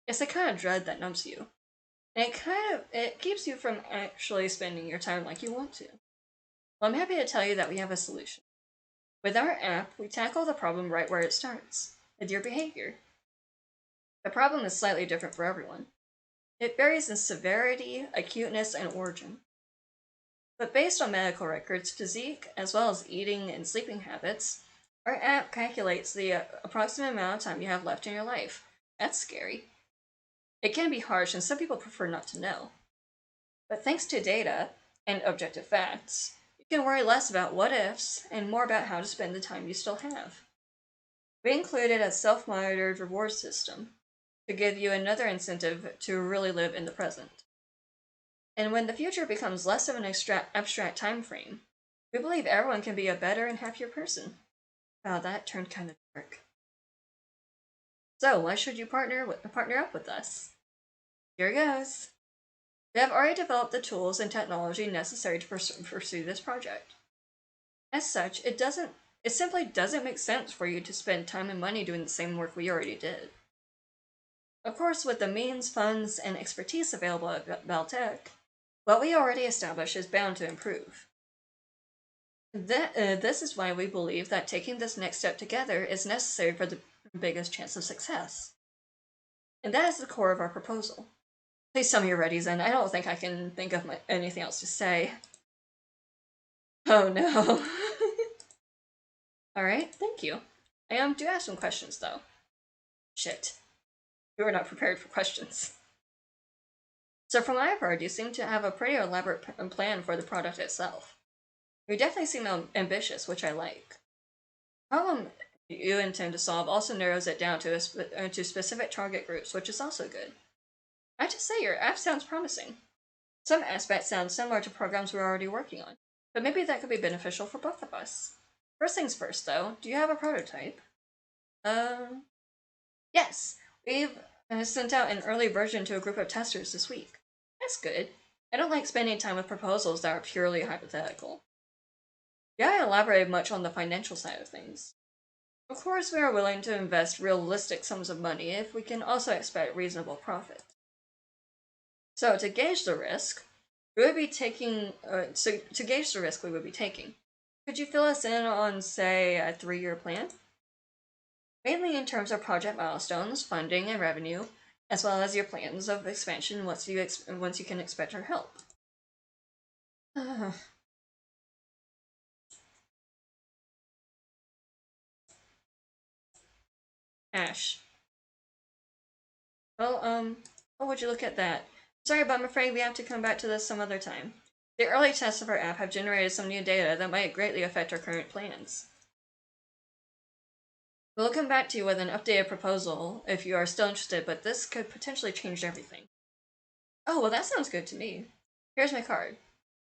It's the kind of dread that numbs you. And it keeps you from actually spending your time like you want to. Well, I'm happy to tell you that we have a solution. With our app, we tackle the problem right where it starts, with your behavior. The problem is slightly different for everyone. It varies in severity, acuteness, and origin. But based on medical records, physique, as well as eating and sleeping habits, our app calculates the approximate amount of time you have left in your life. That's scary. It can be harsh, and some people prefer not to know. But thanks to data and objective facts, you can worry less about what ifs and more about how to spend the time you still have. We included a self-monitored reward system to give you another incentive to really live in the present. And when the future becomes less of an abstract time frame, we believe everyone can be a better and happier person. Wow, that turned kind of dark. So, why should you partner up with us? Here goes. We have already developed the tools and technology necessary to pursue this project. As such, it simply doesn't make sense for you to spend time and money doing the same work we already did. Of course, with the means, funds, and expertise available at Beltec, what we already established is bound to improve. This is why we believe that taking this next step together is necessary for the biggest chance of success. And that is the core of our proposal. Please tell me you're ready, Zen. I don't think I can think of anything else to say. Oh no. Alright, thank you. I do have some questions, though. Shit. We were not prepared for questions. So from what I've heard, you seem to have a pretty elaborate plan for the product itself. You definitely seem ambitious, which I like. The problem you intend to solve also narrows it down to specific target groups, which is also good. I have to say, your app sounds promising. Some aspects sound similar to programs we're already working on, but maybe that could be beneficial for both of us. First things first, though, do you have a prototype? Yes. We've sent out an early version to a group of testers this week. That's good. I don't like spending time with proposals that are purely hypothetical. You haven't elaborated much on the financial side of things. Of course, we are willing to invest realistic sums of money if we can also expect reasonable profit. So, to gauge the risk, we would be taking. To gauge the risk we would be taking, could you fill us in on, say, a 3-year plan? Mainly in terms of project milestones, funding, and revenue, as well as your plans of expansion once you can expect our help. Ash. Well, oh, would you look at that? Sorry, but I'm afraid we have to come back to this some other time. The early tests of our app have generated some new data that might greatly affect our current plans. We'll come back to you with an updated proposal if you are still interested, but this could potentially change everything. Oh, well, that sounds good to me. Here's my card.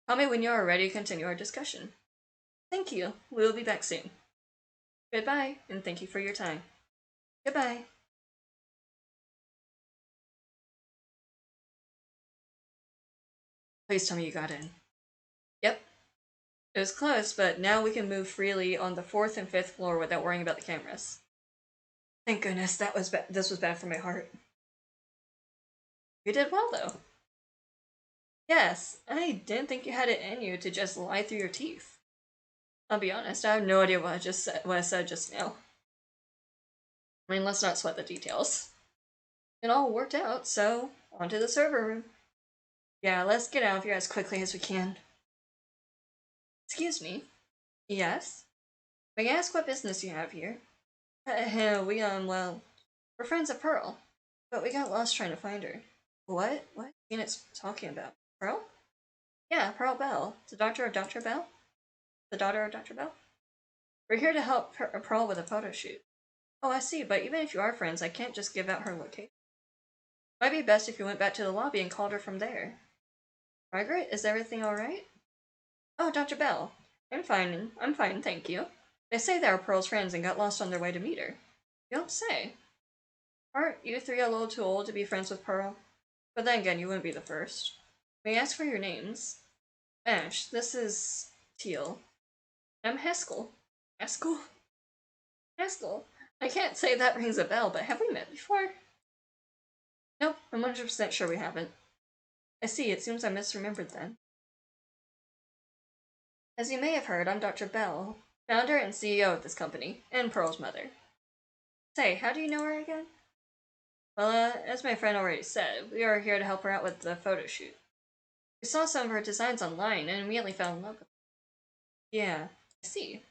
Call me when you are ready to continue our discussion. Thank you. We will be back soon. Goodbye, and thank you for your time. Goodbye. Please tell me you got in. Yep. It was close, but now we can move freely on the 4th and 5th floor without worrying about the cameras. Thank goodness, this was bad for my heart. You did well, though. Yes, I didn't think you had it in you to just lie through your teeth. I'll be honest, I have no idea what I said just now. I mean, let's not sweat the details. It all worked out, so onto the server room. Yeah, let's get out of here as quickly as we can. Excuse me. Yes? May I ask what business you have here? Well, we're friends of Pearl, but we got lost trying to find her. What? What? Phoenix talking about? Pearl? Yeah, Pearl Bell, the daughter of Dr. Bell? The daughter of Dr. Bell? We're here to help Pearl with a photo shoot. Oh, I see, but even if you are friends, I can't just give out her location. Might be best if you went back to the lobby and called her from there. Margaret, is everything alright? Oh, Dr. Bell. I'm fine, thank you. They say they are Pearl's friends and got lost on their way to meet her. You don't say. Aren't you three a little too old to be friends with Pearl? But then again, you wouldn't be the first. May I ask for your names? Ash, this is Teal. I'm Haskell. Haskell? Haskell? I can't say that rings a bell, but have we met before? Nope, I'm 100% sure we haven't. I see, it seems I misremembered then. As you may have heard, I'm Dr. Bell, founder and CEO of this company, and Pearl's mother. Say, how do you know her again? Well, as my friend already said, we are here to help her out with the photo shoot. We saw some of her designs online and immediately fell in love with her. Yeah, I see.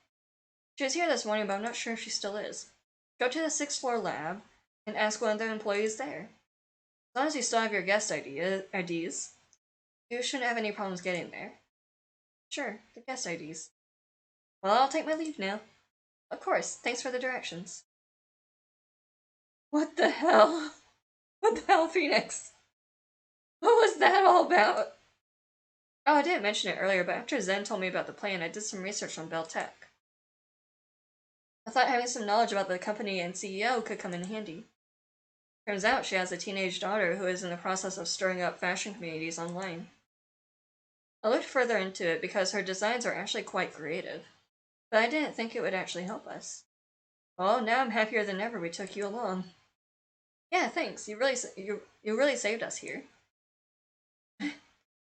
She was here this morning, but I'm not sure if she still is. Go to the 6th floor lab and ask one of the employees there. As long as you still have your guest IDs, you shouldn't have any problems getting there. Sure, the guest IDs. Well, I'll take my leave now. Of course, thanks for the directions. What the hell? What the hell, Phoenix? What was that all about? Oh, I didn't mention it earlier, but after Zen told me about the plan, I did some research on Bell Tech. I thought having some knowledge about the company and CEO could come in handy. Turns out she has a teenage daughter who is in the process of stirring up fashion communities online. I looked further into it because her designs are actually quite creative, but I didn't think it would actually help us. Well, now I'm happier than ever we took you along. Yeah, thanks. You really saved us here.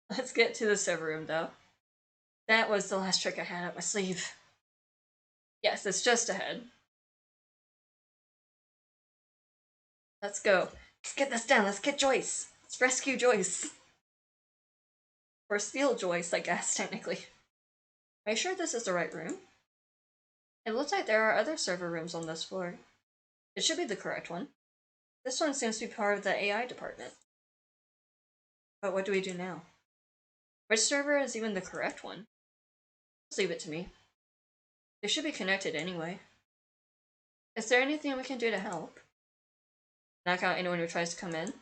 Let's get to the server room, though. That was the last trick I had up my sleeve. Yes, it's just ahead. Let's go. Let's get this done. Let's get Joyce. Let's rescue Joyce. Or steal Joyce, I guess, technically. Are you sure this is the right room? It looks like there are other server rooms on this floor. It should be the correct one. This one seems to be part of the AI department. But what do we do now? Which server is even the correct one? Just leave it to me. They should be connected anyway. Is there anything we can do to help? Knock out anyone who tries to come in?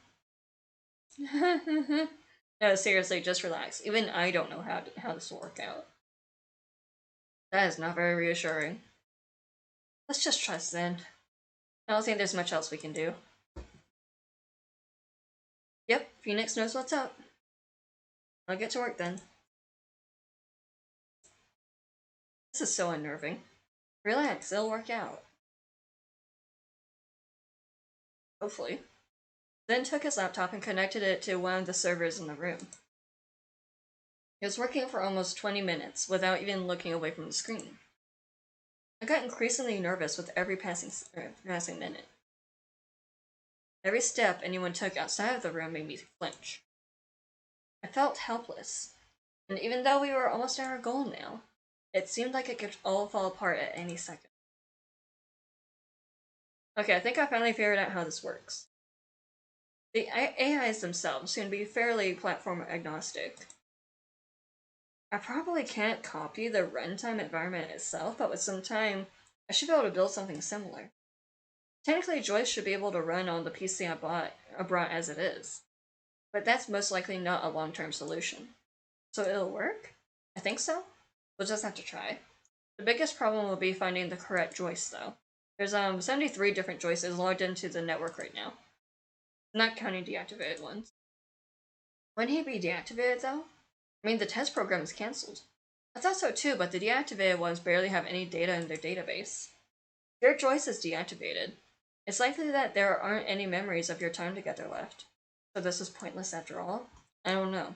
No, seriously, just relax. Even I don't know how this will work out. That is not very reassuring. Let's just trust Zen. I don't think there's much else we can do. Yep, Phoenix knows what's up. I'll get to work then. This is so unnerving. Relax, it'll work out. Hopefully. Zen took his laptop and connected it to one of the servers in the room. He was working for almost 20 minutes without even looking away from the screen. I got increasingly nervous with every passing minute. Every step anyone took outside of the room made me flinch. I felt helpless, and even though we were almost at our goal now, it seemed like it could all fall apart at any second. Okay, I think I finally figured out how this works. The AIs themselves seem to be fairly platform agnostic. I probably can't copy the runtime environment itself, but with some time, I should be able to build something similar. Technically, Joyce should be able to run on the PC I brought as it is, but that's most likely not a long-term solution. So it'll work? I think so. We'll just have to try. The biggest problem will be finding the correct Joyce, though. There's 73 different Joyces logged into the network right now, not counting deactivated ones. Wouldn't he be deactivated, though? I mean, the test program is cancelled. I thought so too, but the deactivated ones barely have any data in their database. If your Joyce is deactivated, it's likely that there aren't any memories of your time together left. So this is pointless after all? I don't know.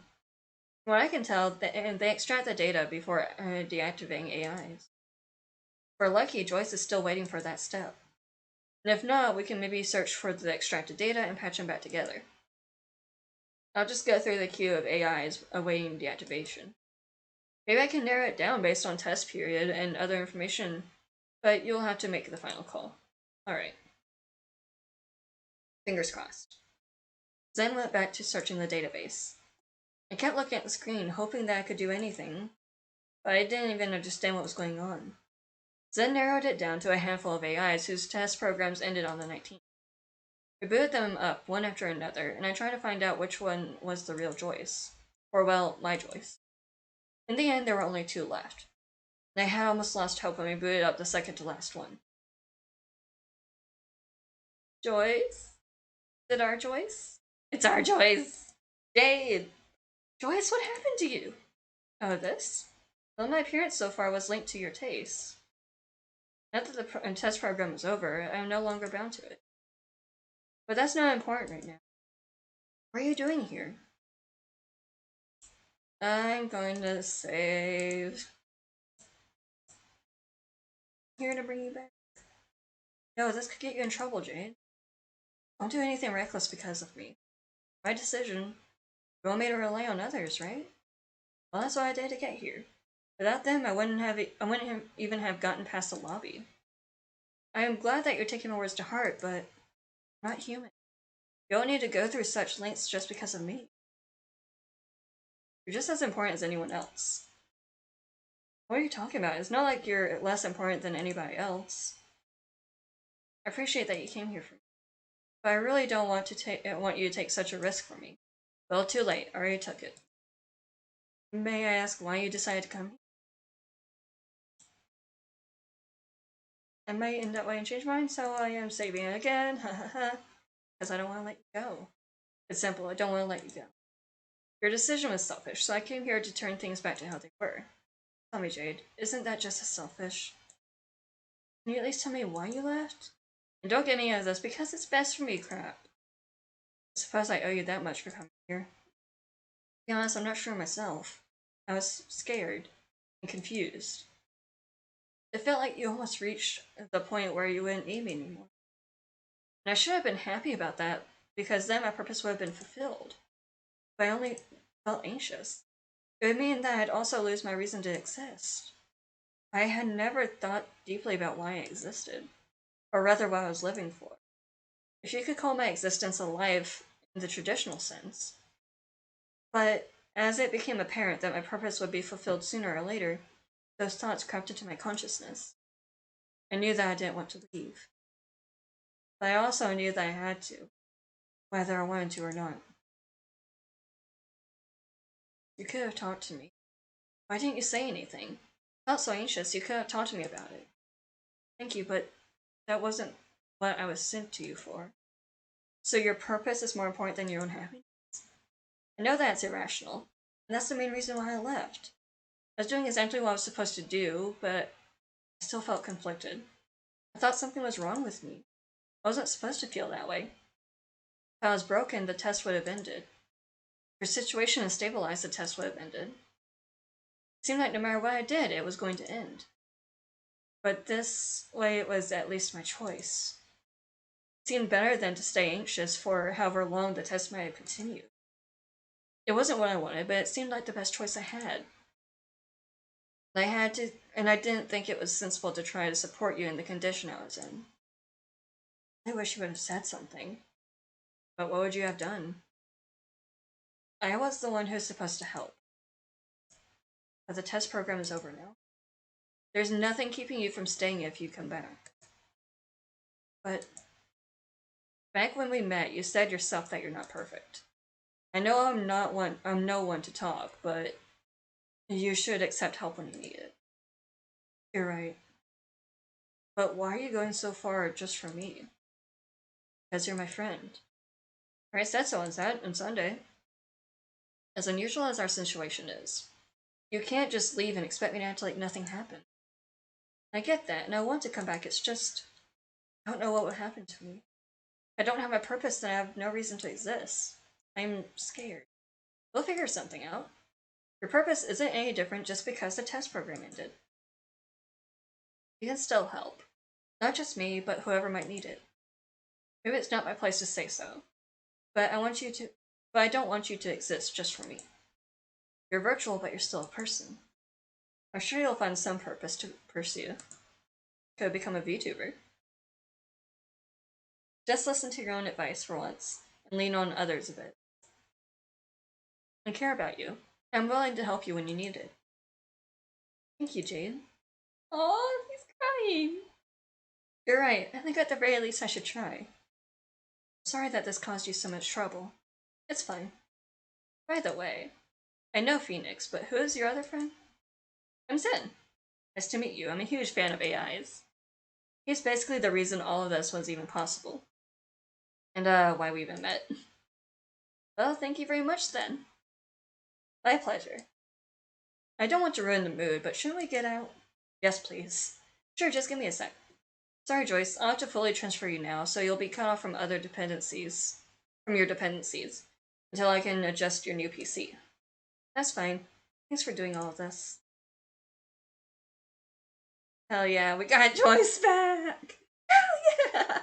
From what I can tell, they extract the data before deactivating AIs. If we're lucky, Joyce is still waiting for that step. And if not, we can maybe search for the extracted data and patch them back together. I'll just go through the queue of AIs awaiting deactivation. Maybe I can narrow it down based on test period and other information, but you'll have to make the final call. Alright. Fingers crossed. Zen went back to searching the database. I kept looking at the screen, hoping that I could do anything, but I didn't even understand what was going on. Zen narrowed it down to a handful of AIs whose test programs ended on the 19th. We booted them up one after another, and I tried to find out which one was the real Joyce. Or, well, my Joyce. In the end, there were only 2 left. And I had almost lost hope when we booted up the second to last one. Joyce? Is it our Joyce? It's our Joyce! Jade! Joyce, what happened to you? Oh, this? Well, my appearance so far was linked to your taste. Now that the test program is over, I am no longer bound to it. But that's not important right now. What are you doing here? I'm going to save. Here to bring you back. No, this could get you in trouble, Jade. Don't do anything reckless because of me. My decision. You want me to rely on others, right? Well, that's what I did to get here. Without them, I wouldn't even have gotten past the lobby. I am glad that you're taking my words to heart, but I'm not human. You don't need to go through such lengths just because of me. You're just as important as anyone else. What are you talking about? It's not like you're less important than anybody else. I appreciate that you came here for me, but I really don't want you to take such a risk for me. Well, too late. I already took it. May I ask why you decided to come here? I might end up wanting to change mine, so I am saving it again. Ha ha ha. Because I don't want to let you go. It's simple. I don't want to let you go. Your decision was selfish, so I came here to turn things back to how they were. Tell me, Jade, isn't that just as selfish? Can you at least tell me why you left? And don't get me out of this because it's best for me crap. I suppose I owe you that much for coming here. To be honest, I'm not sure myself. I was scared and confused. It felt like you almost reached the point where you wouldn't need me anymore. And I should have been happy about that, because then my purpose would have been fulfilled. But I only felt anxious. It would mean that I'd also lose my reason to exist. I had never thought deeply about why I existed, or rather what I was living for. If you could call my existence a life in the traditional sense. But as it became apparent that my purpose would be fulfilled sooner or later, those thoughts crept into my consciousness. I knew that I didn't want to leave. But I also knew that I had to, whether I wanted to or not. You could have talked to me. Why didn't you say anything? I felt so anxious, you could have talked to me about it. Thank you, but that wasn't what I was sent to you for. So your purpose is more important than your own happiness? I know that's irrational, and that's the main reason why I left. I was doing exactly what I was supposed to do, but I still felt conflicted. I thought something was wrong with me. I wasn't supposed to feel that way. If I was broken, the test would have ended. If your situation had stabilized, the test would have ended. It seemed like no matter what I did, it was going to end. But this way, it was at least my choice. It seemed better than to stay anxious for however long the test might have continued. It wasn't what I wanted, but it seemed like the best choice I had. And I didn't think it was sensible to try to support you in the condition I was in. I wish you would have said something. But what would you have done? I was the one who was supposed to help. But the test program is over now. There's nothing keeping you from staying if you come back. But back when we met, you said yourself that you're not perfect. I know I'm no one to talk, but you should accept help when you need it. You're right. But why are you going so far just for me? Because you're my friend. I said so on Sunday. As unusual as our situation is, you can't just leave and expect me to act like nothing happened. I get that, and I want to come back, it's just I don't know what would happen to me. If I don't have a purpose, then I have no reason to exist. I'm scared. We'll figure something out. Your purpose isn't any different just because the test program ended. You can still help. Not just me, but whoever might need it. Maybe it's not my place to say so. But I don't want you to exist just for me. You're virtual, but you're still a person. I'm sure you'll find some purpose to pursue. Could become a VTuber. Just listen to your own advice for once, and lean on others a bit. I care about you. I'm willing to help you when you need it. Thank you, Jade. Oh, he's crying. You're right. I think at the very least I should try. Sorry that this caused you so much trouble. It's fine. By the way, I know Phoenix, but who is your other friend? I'm Zen. Nice to meet you. I'm a huge fan of AIs. He's basically the reason all of this was even possible. And, why we even met. Well, thank you very much, then. My pleasure. I don't want to ruin the mood, but shouldn't we get out? Yes, please. Sure, just give me a sec. Sorry, Joyce, I'll have to fully transfer you now, so you'll be cut off from your dependencies, until I can adjust your new PC. That's fine. Thanks for doing all of this. Hell yeah, we got Joyce back! Hell yeah!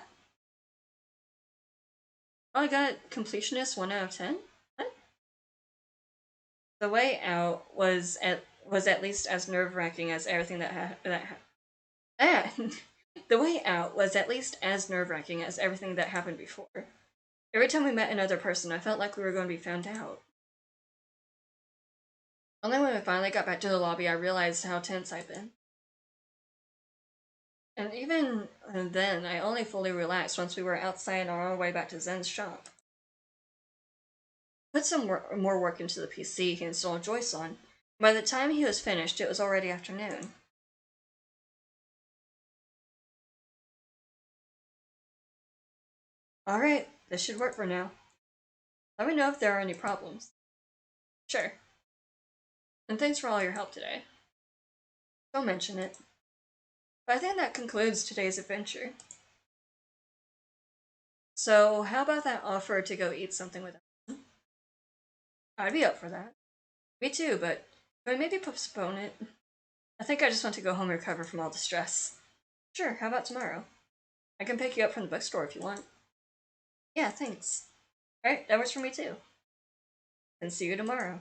Oh, I got completionist 1 out of 10? What? The way out was at least as nerve-wracking as everything the way out was at least as nerve-wracking as everything that happened before. Every time we met another person, I felt like we were going to be found out. Only when we finally got back to the lobby, I realized how tense I'd been. And even then, I only fully relaxed once we were outside on our way back to Zen's shop. Put some more work into the PC he installed Joyce on. By the time he was finished, it was already afternoon. Alright, this should work for now. Let me know if there are any problems. Sure. And thanks for all your help today. Don't mention it. But I think that concludes today's adventure. So, how about that offer to go eat something with us? I'd be up for that. Me too, but can we maybe postpone it? I think I just want to go home and recover from all the stress. Sure, how about tomorrow? I can pick you up from the bookstore if you want. Yeah, thanks. Alright, that works for me too. And see you tomorrow.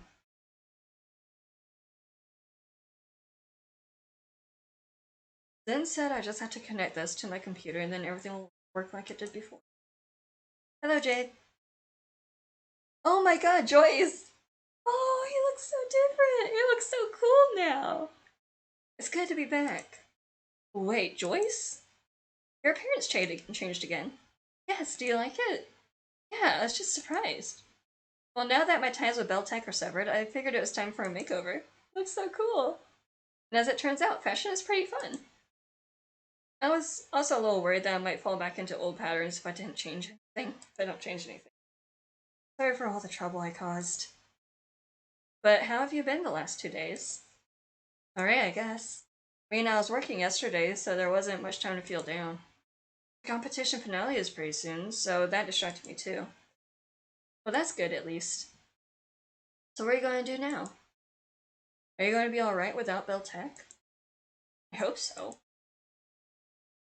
Zen said I just have to connect this to my computer and then everything will work like it did before. Hello, Jade. Oh my god, Joyce! Oh, he looks so different! He looks so cool now! It's good to be back. Wait, Joyce? Your appearance changed again. Yes, do you like it? Yeah, I was just surprised. Well, now that my ties with Beltec are severed, I figured it was time for a makeover. Looks so cool. And as it turns out, fashion is pretty fun. I was also a little worried that I might fall back into old patterns if I didn't change anything. If I don't change anything. Sorry for all the trouble I caused. But how have you been the last 2 days? Alright, I guess. I mean, I was working yesterday, so there wasn't much time to feel down. The competition finale is pretty soon, so that distracted me too. Well, that's good at least. So what are you going to do now? Are you going to be alright without Beltec? I hope so.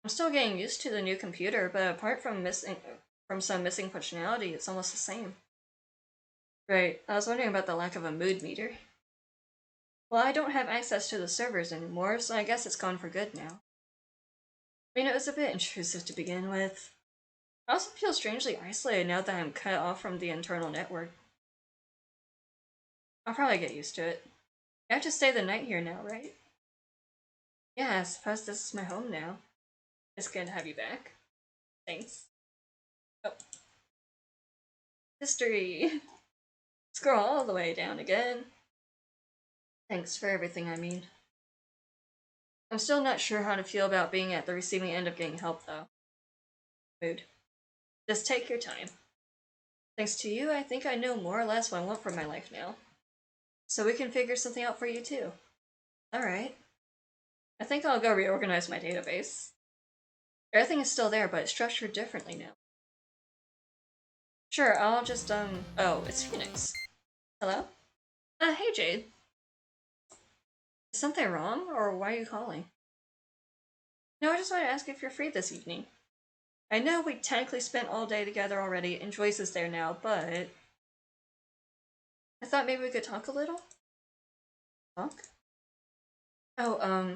I'm still getting used to the new computer, but apart from some missing functionality, it's almost the same. Right, I was wondering about the lack of a mood meter. Well, I don't have access to the servers anymore, so I guess it's gone for good now. I mean, it was a bit intrusive to begin with. I also feel strangely isolated now that I'm cut off from the internal network. I'll probably get used to it. You have to stay the night here now, right? Yeah, I suppose this is my home now. It's good to have you back. Thanks. Oh. History! Scroll all the way down again. Thanks for everything, I mean. I'm still not sure how to feel about being at the receiving end of getting help, though. Mood. Just take your time. Thanks to you, I think I know more or less what I want for my life now. So we can figure something out for you, too. Alright. I think I'll go reorganize my database. Everything is still there, but it's structured differently now. Sure, I'll just, oh, it's Phoenix. Hello? Hey Jade. Is something wrong, or why are you calling? No, I just wanted to ask if you're free this evening. I know we technically spent all day together already, and Joyce is there now, but I thought maybe we could talk a little? Talk? Oh,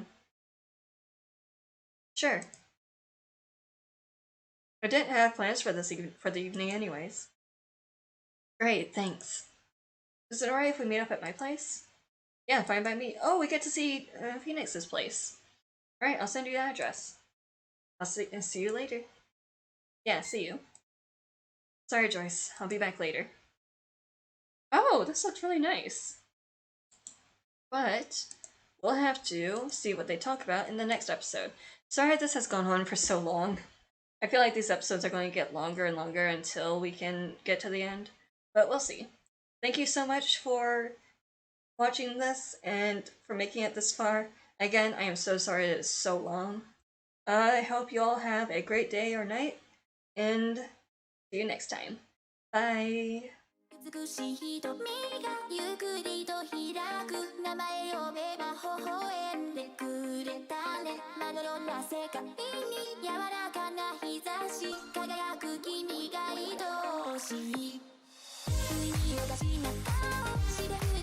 sure. I didn't have plans for for the evening anyways. Great, thanks. Is it alright if we meet up at my place? Yeah, fine by me. Oh, we get to see Phoenix's place. Alright, I'll send you the address. I'll see you later. Yeah, see you. Sorry, Joyce. I'll be back later. Oh, this looks really nice. But we'll have to see what they talk about in the next episode. Sorry this has gone on for so long. I feel like these episodes are going to get longer and longer until we can get to the end. But we'll see. Thank you so much for watching this and for making it this far. Again, I am so sorry it is so long. I hope you all have a great day or night, and see you next time. Bye! 美しい瞳がゆっくりと開く名前呼べば微笑んでくれたねまどろな世界に柔らかな日差し輝く君が愛おしい不意におかしな顔して